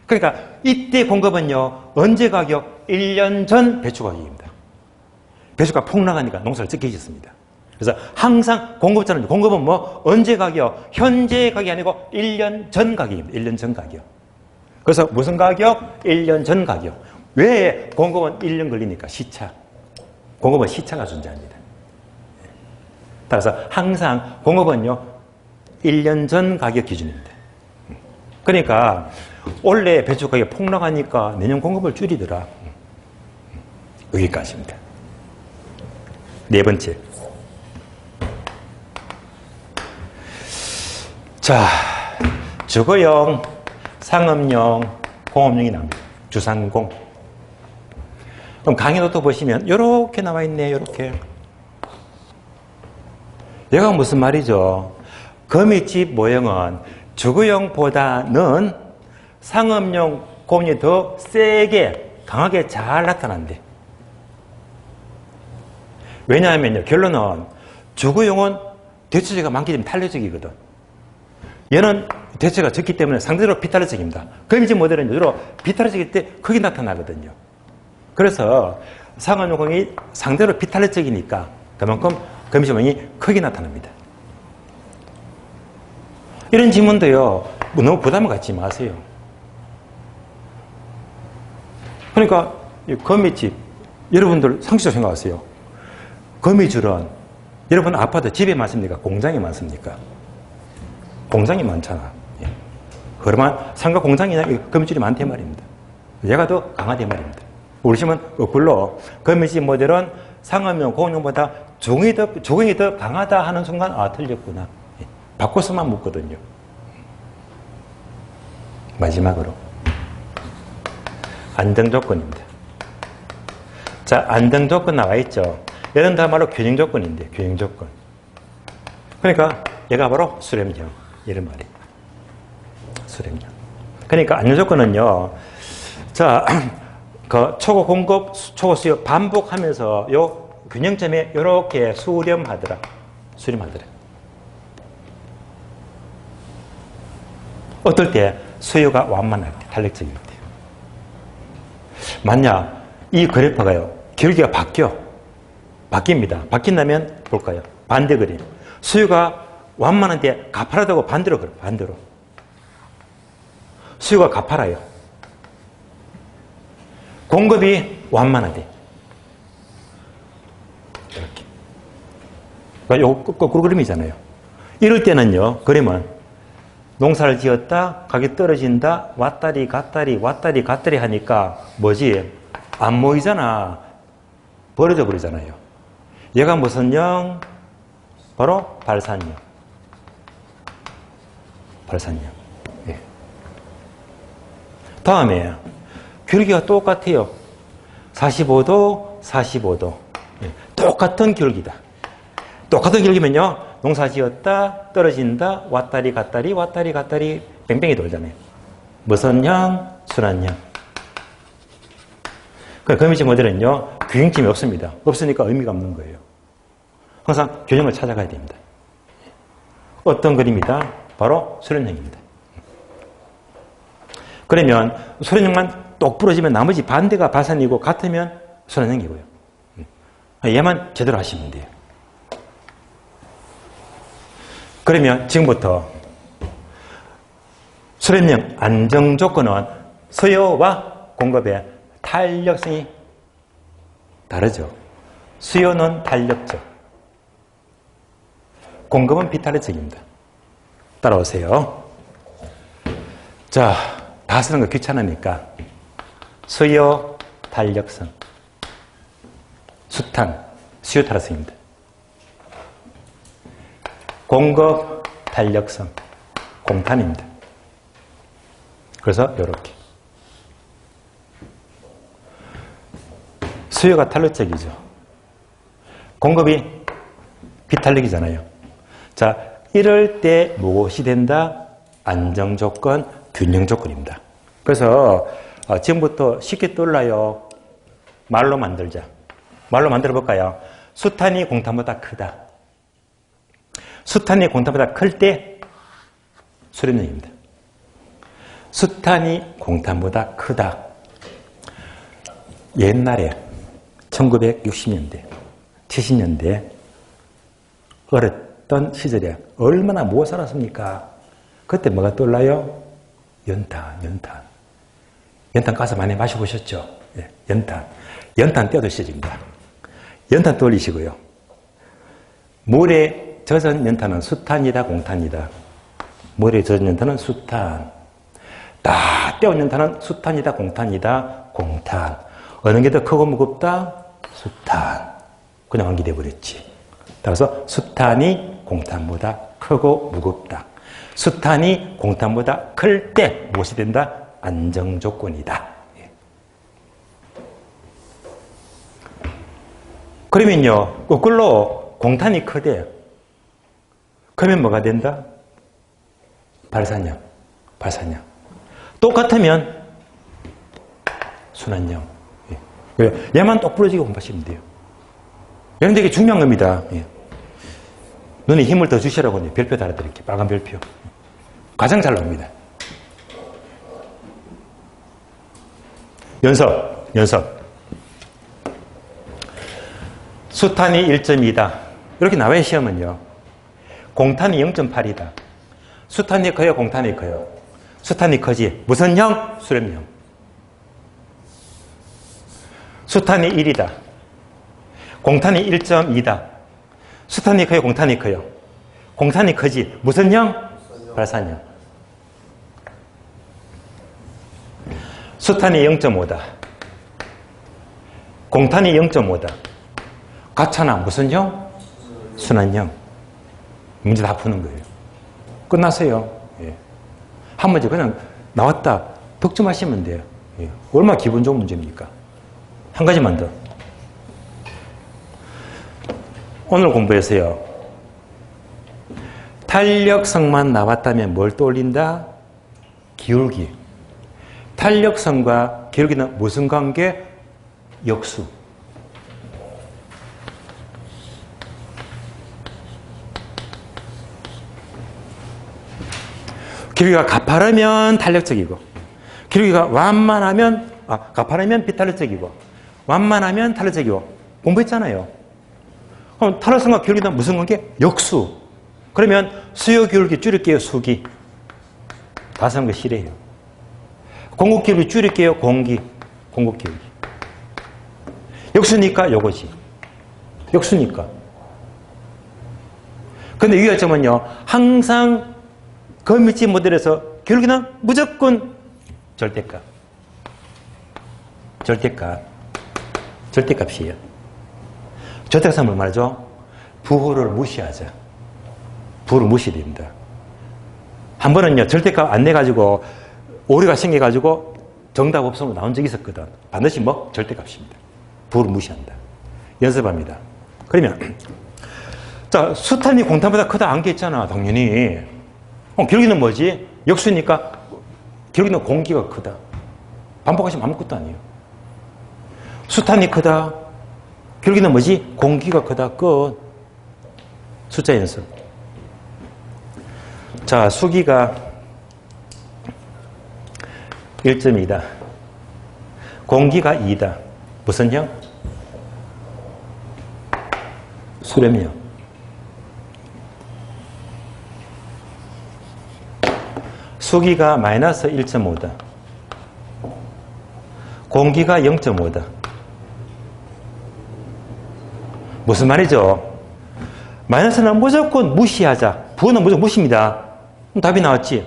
그러니까 이때 공급은요. 언제 가격? 1년 전 배추 가격입니다. 배추가 폭락하니까 농사를 짓게 해줬습니다. 그래서 항상 공급자는 공급은 뭐 언제 가격? 현재 가격이 아니고 1년 전 가격입니다. 1년 전 가격. 그래서 무슨 가격? 1년 전 가격. 왜 공급은 1년 걸리니까? 시차. 공급은 시차가 존재합니다. 따라서 항상 공급은요. 1년 전 가격 기준입니다. 그러니까 원래 배추 가격이 폭락하니까 내년 공급을 줄이더라. 여기까지입니다. 네 번째. 자, 주거용, 상업용, 공업용이 나옵니다. 주상공. 그럼 강의노트 보시면 이렇게 나와 있네. 이렇게. 얘가 무슨 말이죠? 거미집 모형은 주거용보다는 상업용 공이 더 세게, 강하게 잘 나타난대. 왜냐하면요, 결론은 주거용은 대체재가 많기 때문에 탄력적이거든. 얘는 대체가 적기 때문에 상대적으로 비탄력적입니다. 거미집 모델은 주로 비탄력적일 때 크게 나타나거든요. 그래서 상업용 공이 상대로 비탄력적이니까 그만큼 거미집 모형이 크게 나타납니다. 이런 질문도요, 너무 부담을 갖지 마세요. 그러니까 거미집, 여러분들 상식적으로 생각하세요. 거미줄은 여러분 아파트 집에 많습니까? 공장에 많습니까? 공장이 많잖아. 그러면 상가 공장이나 거미줄이 많대 말입니다. 얘가 더 강하대 말입니다. 우리 심은 거꾸로 거미집 모델은 상업용, 공업용보다 조경이 더 강하다 하는 순간 아 틀렸구나. 바꿔서만 묻거든요. 마지막으로 안정조건입니다. 자, 안정조건 나와 있죠. 이런 다말로 균형조건인데, 균형조건. 그러니까 얘가 바로 수렴형 이런 말이. 수렴형. 그러니까 안정조건은요. 자, 그 초고 공급, 초고 수요 반복하면서 요 균형점에 이렇게 수렴하더라. 수렴하더라. 어떨 때 수요가 완만할 때, 탄력적일 때. 만약 이 그래프가요, 기울기가 바뀝니다. 바뀐다면 볼까요? 반대 그림. 수요가 완만한데 가파르다고 반대로 그래요. 반대로. 수요가 가파라요. 공급이 완만하대. 이렇게. 그러니까 요 거꾸로 그림이잖아요. 이럴 때는요, 그림은 농사를 지었다, 가격이 떨어진다, 왔다리 갔다리 하니까 뭐지? 안 모이잖아. 벌어져 버리잖아요. 얘가 무슨 형? 바로 발산형. 발산형. 예. 다음에 기울기가 똑같아요. 45도, 45도. 예. 똑같은 기울기다. 똑같은 기울기면요. 농사 지었다, 떨어진다, 왔다리 갔다리 뺑뺑이 돌잖아요. 무슨 형? 순환형. 거미집 모델은요, 균형점이 없습니다. 없으니까 의미가 없는 거예요. 항상 균형을 찾아가야 됩니다. 어떤 그림이다? 바로 수렴형입니다. 그러면 수렴형만 똑 부러지면 나머지 반대가 발산이고 같으면 순환형이고요. 얘만 제대로 하시면 돼요. 그러면 지금부터 수렴형 안정조건은 수요와 공급의 탄력성이 다르죠. 수요는 탄력적, 공급은 비탄력적입니다. 따라오세요. 자, 다 쓰는 거 귀찮으니까 수요 탄력성, 수탄, 수요 탄력성입니다. 공급 탄력성, 공탄입니다. 그래서 이렇게 수요가 탄력적이죠. 공급이 비탄력이잖아요. 자, 이럴 때 무엇이 된다? 안정조건, 균형조건입니다. 그래서 지금부터 쉽게 떠올라요. 말로 만들자. 말로 만들어 볼까요? 수탄이 공탄보다 크다. 수탄이 공탄보다 클 때 수렴력입니다. 수탄이 공탄보다 크다. 옛날에 1960년대, 70년대 어렸던 시절에 얼마나 못 살았습니까? 그때 뭐가 떠올라요? 연탄. 연탄 가서 많이 마셔보셨죠? 예, 연탄. 연탄 떼어도 시절입니다. 연탄 떠올리시고요. 물에 젖은 연탄은 수탄이다, 공탄이다. 물에 젖은 연탄은 수탄. 다 떼온 연탄은 수탄이다, 공탄이다, 공탄. 어느 게 더 크고 무겁다? 수탄. 그냥 암기돼 버렸지. 따라서 수탄이 공탄보다 크고 무겁다. 수탄이 공탄보다 클 때 무엇이 된다? 안정조건이다. 그러면요, 거꾸로 공탄이 크대요. 그러면 뭐가 된다? 발산형. 똑같으면 순환형. 얘만 똑부러지게 공부하시면 돼요. 얘는 되게 중요한 겁니다. 눈에 힘을 더 주시라고 별표 달아드릴게요. 빨간 별표. 가장 잘 나옵니다. 연습. 수탄이 1.2다. 이렇게 나와야 시험은요. 공탄이 0.8이다. 수탄이 커요? 공탄이 커요? 수탄이 커지. 무슨 형? 수렴형. 수탄이 1이다. 공탄이 1.2다. 수탄이 커요? 공탄이 커요? 공탄이 크지. 무슨 형? 발산형. 수탄이 0.5다. 공탄이 0.5다. 같잖아. 무슨 형? 순환형. 문제 다 푸는 거예요. 끝났어요. 예. 한 문제 그냥 나왔다. 득점하시면 돼요. 예. 얼마나 기분 좋은 문제입니까? 한 가지만 더. 오늘 공부해서요. 탄력성만 나왔다면 뭘 떠올린다? 기울기. 탄력성과 기울기는 무슨 관계? 역수. 기울기가 가파르면 탄력적이고, 기울기가 완만하면, 가파르면 비탄력적이고, 완만하면 탄력적이고, 공부했잖아요. 그럼 탄력성과 기울기는 무슨 관계? 역수. 그러면 수요 기울기 줄일게요, 수기. 다 쓰는 거 싫어요. 공급 기울기 줄일게요, 공기. 공급 기울기. 역수니까 요거지. 역수니까. 근데 유의점은요, 항상 거미집 모델에서 기울기는 무조건 절대값. 절대값이에요. 절대값은 뭘 말하죠? 부호를 무시하자. 부호를 무시됩니다. 한 번은요, 절대값 안 내가지고 오류가 생겨가지고 정답 없으면 나온 적이 있었거든. 반드시 뭐? 절대값입니다. 부호를 무시한다. 연습합니다. 그러면, 자, 수탄이 공탄보다 크다 안 겠잖아, 당연히. 기울기는 뭐지? 역수니까 기울기는 공기가 크다. 반복하시면 아무것도 아니에요. 수탄이 크다. 기울기는 뭐지? 공기가 크다. 끝. 숫자 연습. 자, 수기가 1.2다. 공기가 2다. 무슨 형? 수렴형. 수기가 마이너스 1.5다. 공기가 0.5다. 무슨 말이죠? 마이너스는 무조건 무시하자. 부는 무조건 무시입니다. 그럼 답이 나왔지.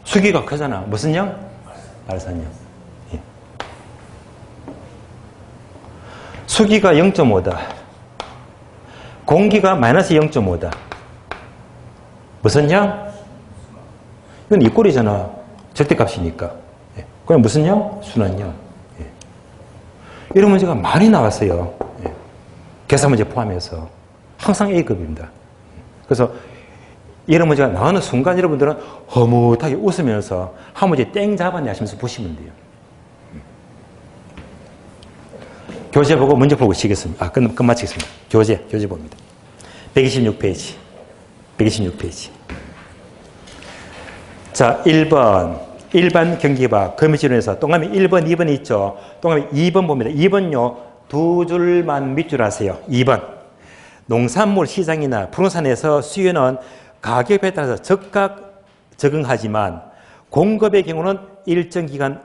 수기가 크잖아. 무슨 형? 말산형. 예. 수기가 0.5다. 공기가 마이너스 0.5다. 무슨 형? 이건 이 꼴이잖아. 절대값이니까. 예. 그럼 무슨 형? 순환형. 예. 이런 문제가 많이 나왔어요. 예. 계산 문제 포함해서. 항상 A급입니다. 그래서 이런 문제가 나오는 순간 여러분들은 허무하게 웃으면서 한 문제 땡 잡았네 하시면서 보시면 돼요. 교재 보고 문제 풀고 쉬겠습니다. 끝마치겠습니다. 교재 봅니다. 126페이지. 126페이지. 자, 1번. 일반 경기바 거미줄에서 동그라미 1번, 2번이 있죠. 동그라미 2번 봅니다. 2번요. 두 줄만 밑줄 하세요. 2번. 농산물 시장이나 부동산에서 수요는 가격에 따라서 즉각 적응하지만 공급의 경우는 일정 기간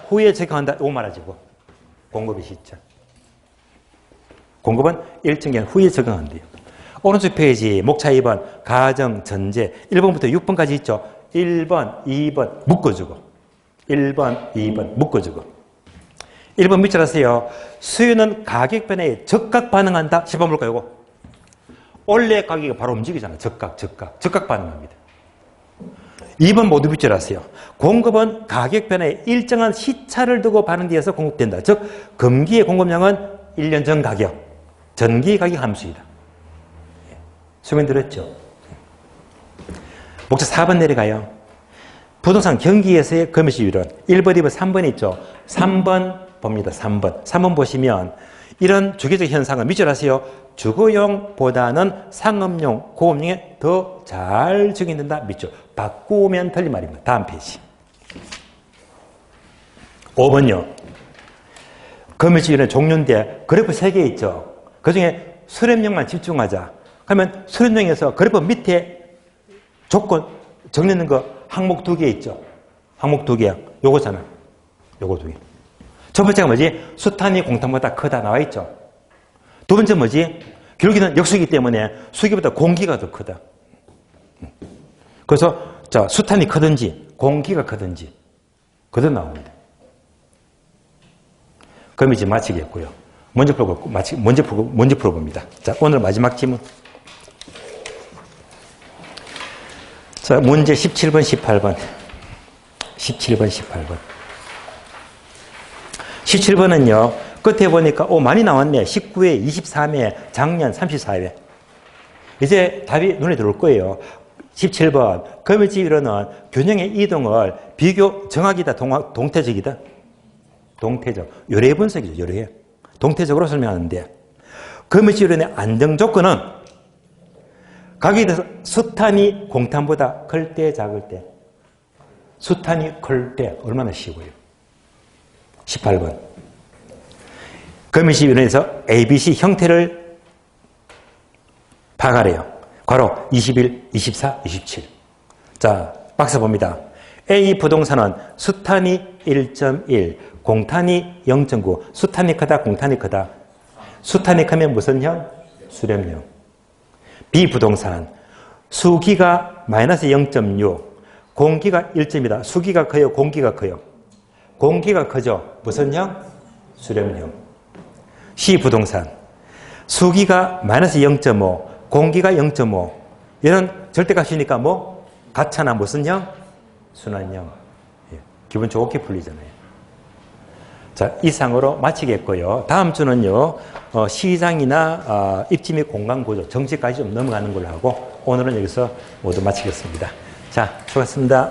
후에 적응한다. 이거 말하지고. 공급의 시점. 공급은 일정 기간 후에 적응한대요. 오른쪽 페이지 목차 2번 가정, 전제 1번부터 6번까지 있죠. 1번, 2번 묶어주고 1번, 2번 묶어주고 1번 밑줄 하세요. 수요는 가격 변화에 즉각 반응한다. 10번 볼까요? 이거. 원래 가격이 바로 움직이잖아요. 즉각 반응합니다. 2번 모두 밑줄 하세요. 공급은 가격 변화에 일정한 시차를 두고 반응되어서 공급된다. 즉 금기의 공급량은 1년 전 가격, 전기 가격 함수이다. 설명 들었죠? 목차 4번 내려가요. 부동산 경기에서의 거미줄은 1번, 2번, 3번 있죠. 3번 봅니다. 3번 보시면 이런 주기적 현상은 밑줄 하세요. 주거용보다는 상업용, 고업용에 더 잘 적용된다. 밑줄. 바꾸면 틀린 말입니다. 다음 페이지. 5번요. 거미줄의 종류인데 그래프 3개 있죠. 그중에 수렴형만 집중하자. 그러면 수렴형에서 그래프 밑에 조건 정리하는 거 항목 2개 있죠. 항목 2개. 요거잖아. 요거 2개. 첫 번째가 뭐지? 숫탄이 공탄보다 크다 나와 있죠. 두 번째 뭐지? 기울기는 역수이기 때문에 수기보다 공기가 더 크다. 그래서 자, 숫탄이 크든지 공기가 크든지 그대로 나옵니다. 그럼 이제 마치겠고요. 먼저 풀어봅니다. 자, 오늘 마지막 질문. 자, 문제 17번, 18번. 17번, 18번. 17번은요, 끝에 보니까, 많이 나왔네. 19회, 23회, 작년 34회. 이제 답이 눈에 들어올 거예요. 17번. 거미줄 이론은 균형의 이동을 비교 정확이다, 동태적이다? 동태적. 요래 분석이죠, 요래. 동태적으로 설명하는데, 거미줄 이론의 안정 조건은 가격에 대해서 숫탄이 공탄보다 클 때, 작을 때. 숫탄이 클 때 얼마나 쉬고요. 18번. 거미줄 이론에서 ABC 형태를 파악하래요. 괄호 21, 24, 27. 자, 박스 봅니다. A 부동산은 숫탄이 1.1, 공탄이 0.9. 숫탄이 크다, 공탄이 크다. 숫탄이 크면 무슨 형? 수렴형. B 부동산 수기가 마이너스 0.6, 공기가 1점이다. 수기가 커요, 공기가 커요? 공기가 크죠. 무슨 형? 수렴형. C 부동산 수기가 마이너스 0.5, 공기가 0.5. 이런 절대값이니까 뭐? 같잖아. 무슨 형? 순환형. 예, 기분 좋게 풀리잖아요. 자, 이상으로 마치겠고요. 다음 주는요, 시장이나 입지 및 공간 구조, 정치까지 좀 넘어가는 걸로 하고, 오늘은 여기서 모두 마치겠습니다. 자, 수고하셨습니다.